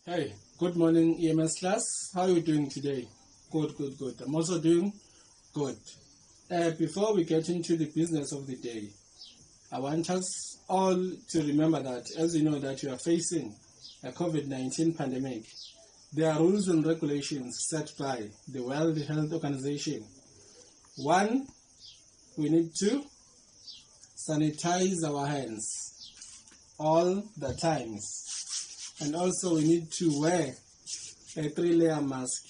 Hey, good morning, EMS class. How are you doing today? Good. I'm also doing good. Before we get into the business of the day, I want us all to remember that, as you know, that you are facing a COVID-19 pandemic. There are rules and regulations set by the World Health Organization. One, we need to sanitize our hands all the times. And also we need to wear a 3-layer mask.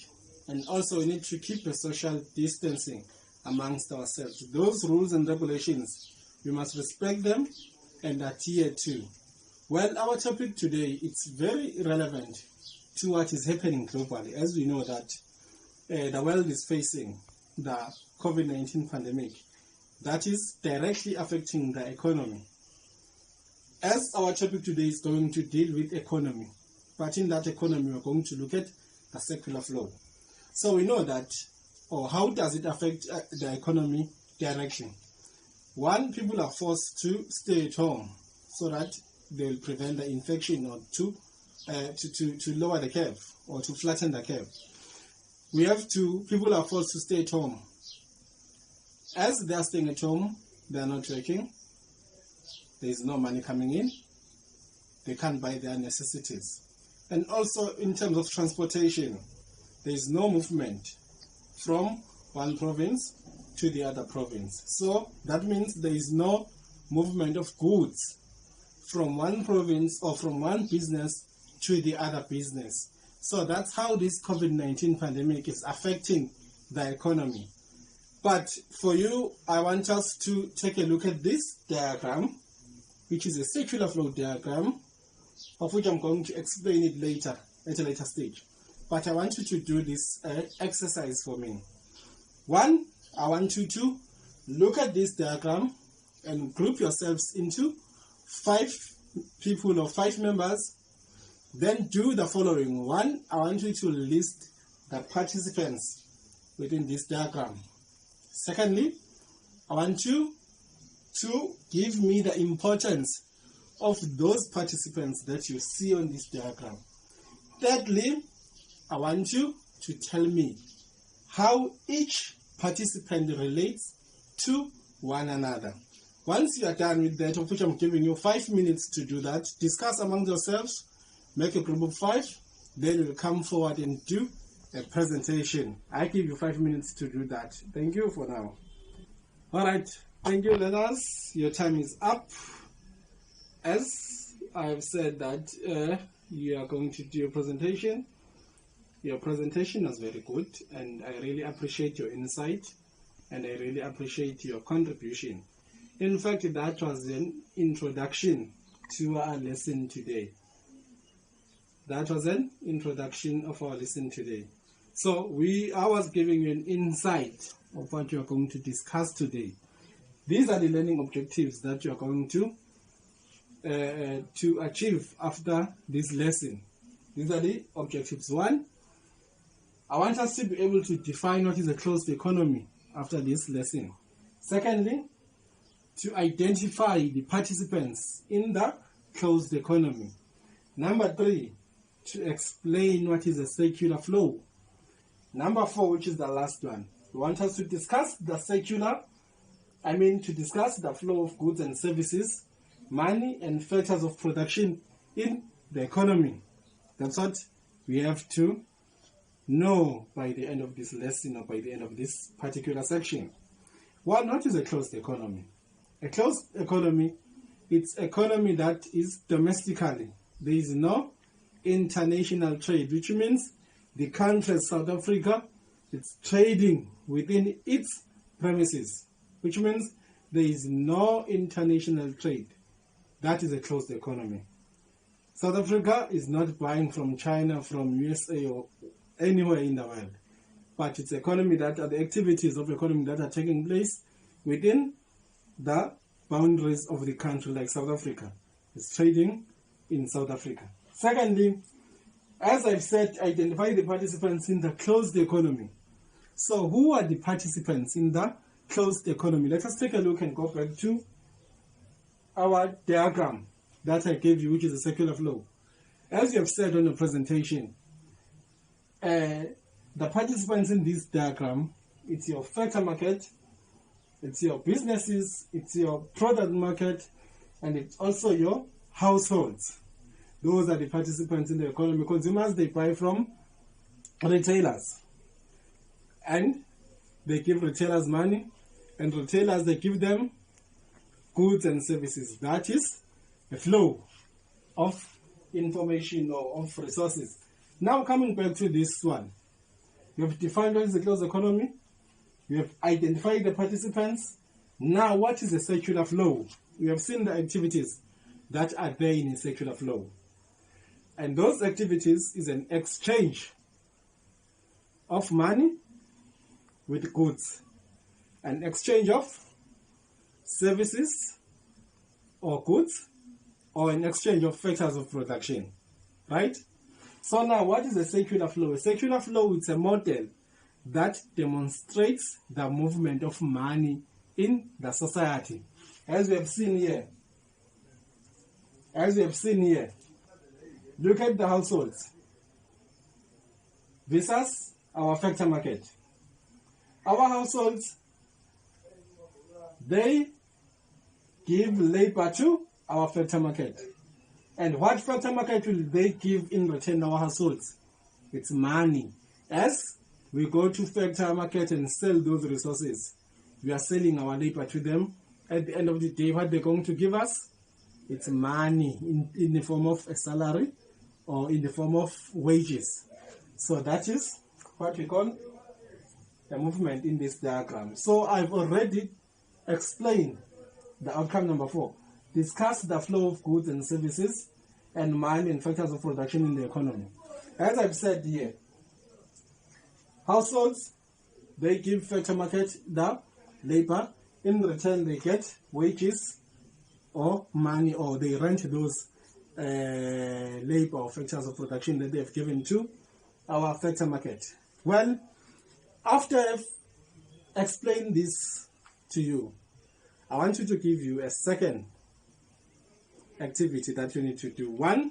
And also we need to keep a social distancing amongst ourselves. Those rules and regulations, we must respect them and adhere to. Well, our topic today, it's very relevant to what is happening globally. As we know that the world is facing the COVID-19 pandemic that is directly affecting the economy. As our topic today is going to deal with economy, but in that economy we're going to look at the secular flow. So we know that, or how does it affect the economy direction? One, people are forced to stay at home so that they will prevent the infection or to lower the curve or to flatten the curve. We have to, people are forced to stay at home. As they are staying at home, they are not working. There is no money coming in. They can't buy their necessities. And also in terms of transportation, there is no movement from one province to the other province. So that means there is no movement of goods from one province or from one business to the other business. So that's how this COVID-19 pandemic is affecting the economy. But for you, I want us to take a look at this diagram, which is a circular flow diagram, of which I'm going to explain it later, at a later stage. But I want you to do this exercise for me. One, I want you to look at this diagram and group yourselves into 5 people or 5 members. Then do the following. One, I want you to list the participants within this diagram. Secondly, I want you to give me the importance of those participants that you see on this diagram. Thirdly, I want you to tell me how each participant relates to one another. Once you are done with that, of which I'm giving you 5 minutes to do that, discuss among yourselves, make a group of 5, then we'll come forward and do a presentation. I give you 5 minutes to do that. Thank you for now. All right. Thank you, learners. Your time is up. As I've said that you are going to do a presentation. Your presentation was very good, and I really appreciate your insight, and I really appreciate your contribution. In fact, that was an introduction to our lesson today. That was an introduction of our lesson today. So I was giving you an insight of what you are going to discuss today. These are the learning objectives that you are going to achieve after this lesson. These are the objectives. 1, I want us to be able to define what is a closed economy after this lesson. Secondly, to identify the participants in the closed economy. Number 3, to explain what is a circular flow. Number 4, which is the last one, we want us to discuss the to discuss the flow of goods and services, money and factors of production in the economy. That's what we have to know by the end of this lesson or by the end of this particular section. What is a closed economy? A closed economy, it's economy that is domestically. There is no international trade, which means the country South Africa, it's trading within its premises, which means there is no international trade. That is a closed economy. South Africa is not buying from China, from USA, or anywhere in the world. But it's economy that are the activities of economy that are taking place within the boundaries of the country, like South Africa. It's trading in South Africa. Secondly, as I've said, identify the participants in the closed economy. So who are the participants in the closed economy? Let us take a look and go back to our diagram that I gave you, which is a circular flow. As you have said on the presentation, the participants in this diagram, it's your factor market, it's your businesses, it's your product market, and it's also your households. Those are the participants in the economy. Consumers, they buy from retailers, and they give retailers money, and retailers, they give them goods and services. That is a flow of information or of resources. Now coming back to this one, you have defined what is the closed economy, you have identified the participants. Now what is a circular flow? We have seen the activities that are there in a circular flow, and those activities is an exchange of money with goods, an exchange of services or goods, or an exchange of factors of production, right? So now what is a circular flow? A circular flow is a model that demonstrates the movement of money in the society. As we have seen here, look at the households versus our factor market. Our households, they give labor to our factor market. And what factor market will they give in return our households? It's money. As we go to factor market and sell those resources, we are selling our labor to them. At the end of the day, what they're going to give us? It's money in the form of a salary or in the form of wages. So that is what we call the movement in this diagram. So I've already explained the outcome number 4. Discuss the flow of goods and services and money and factors of production in the economy. As I've said here, households, they give factor market the labor. In return, they get wages or money, or they rent those labor or factors of production that they have given to our factor market. Well, after I've explained this to you, I want you to give you a second activity that you need to do. 1,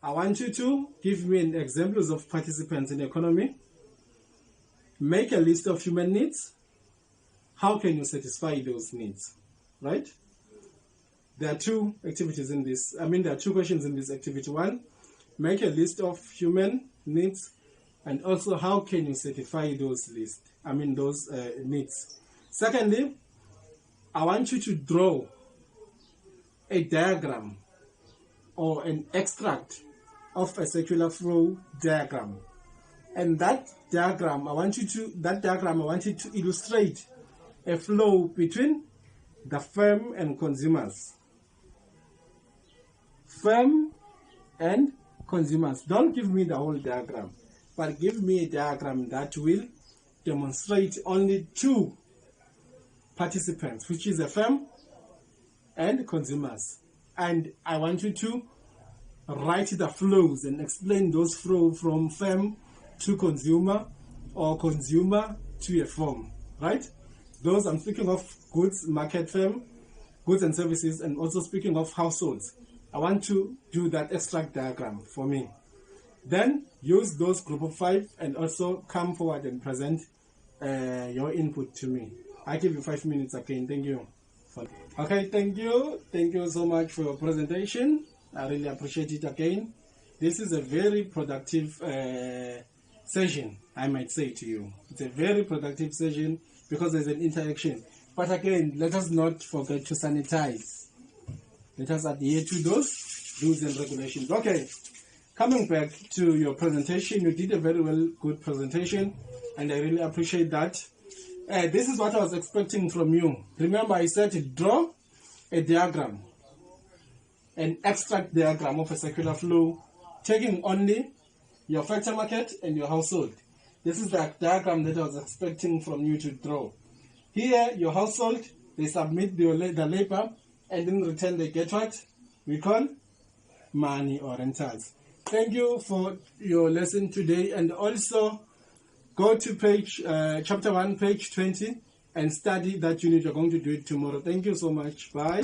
I want you to give me an examples of participants in the economy. Make a list of human needs. How can you satisfy those needs? Right? There are 2 activities in this. There are 2 questions in this activity. 1, make a list of human needs, and also how can you satisfy those needs. Secondly, I want you to draw a diagram or an extract of a circular flow diagram. And that diagram, I want you to illustrate a flow between the firm and consumers. Firm and consumers. Don't give me the whole diagram, but give me a diagram that will demonstrate only 2 participants, which is a firm and consumers. And I want you to write the flows and explain those flows from firm to consumer, or consumer to a firm, right? Those, I'm speaking of goods, market firm, goods and services, and also speaking of households. I want to do that extract diagram for me. Then use those group of 5 and also come forward and present your input to me. I give you 5 minutes again. Thank you. Okay, thank you. Thank you so much for your presentation. I really appreciate it again. This is a very productive session, I might say to you. It's a very productive session because there's an interaction. But again, let us not forget to sanitize. Let us adhere to those rules and regulations. Okay, coming back to your presentation, you did a very good presentation, and I really appreciate that. This is what I was expecting from you. Remember, I said to draw a diagram, an extract diagram of a circular flow, taking only your factor market and your household. This is the diagram that I was expecting from you to draw. Here, your household, they submit the labor, and in return they get what we call money or rentals. Thank you for your lesson today, and also go to page chapter 1, page 20, and study that unit. You're going to do it tomorrow. Thank you so much. Bye.